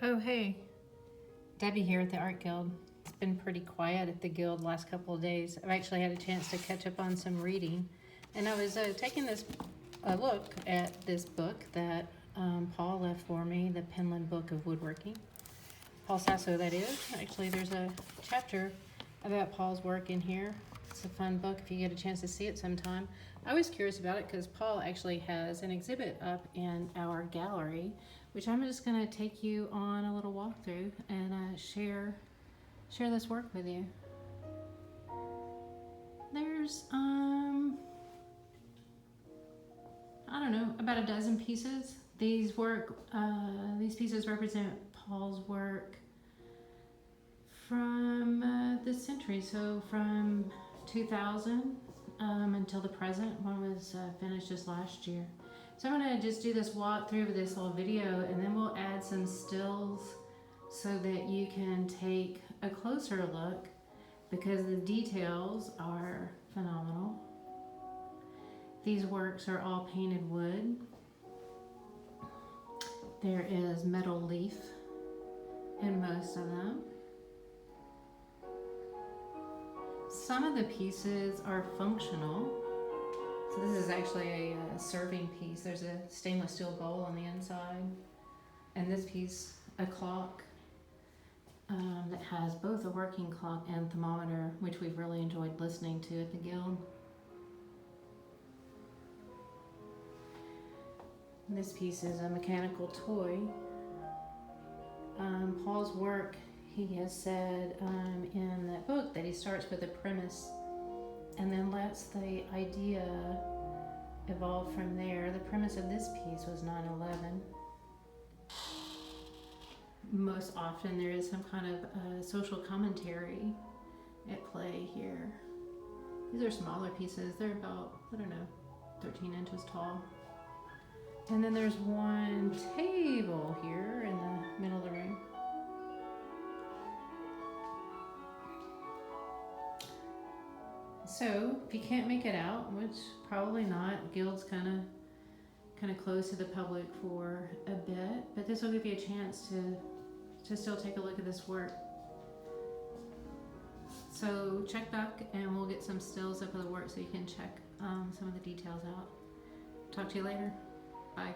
Oh, hey, Debbie here at the Art Guild. It's been pretty quiet at the Guild last couple of days. I've actually had a chance to catch up on some reading, and I was taking a look at this book that Paul left for me, the Penland Book of Woodworking. Paul Sasso, that is. Actually, there's a chapter about Paul's work in here. It's a fun book if you get a chance to see it sometime. I was curious about it because Paul actually has an exhibit up in our gallery, which I'm just going to take you on a little walkthrough and share this work with you. There's I don't know, about a dozen pieces. These pieces represent Paul's work from this century, so from 2000 until the present. One was finished just last year. So I'm going to just do this walkthrough with this little video, and then we'll add some stills so that you can take a closer look, because the details are phenomenal. These works are all painted wood. There is metal leaf in most of them. Some of the pieces are functional. So this is actually a serving piece. There's a stainless steel bowl on the inside. And this piece, a clock that has both a working clock and thermometer, which we've really enjoyed listening to at the Guild. This piece is a mechanical toy. Paul's work, he has said in that book that he starts with a premise and then lets the idea evolve from there. The premise of this piece was 9/11. Most often there is some kind of social commentary at play here. These are smaller pieces. They're about, 13 inches tall. And then there's one table here in the middle of the room. So if you can't make it out, which probably not, Guild's kind of closed to the public for a bit, but this will give you a chance to still take a look at this work. So check back and we'll get some stills up of the work so you can check some of the details out. Talk to you later. Bye.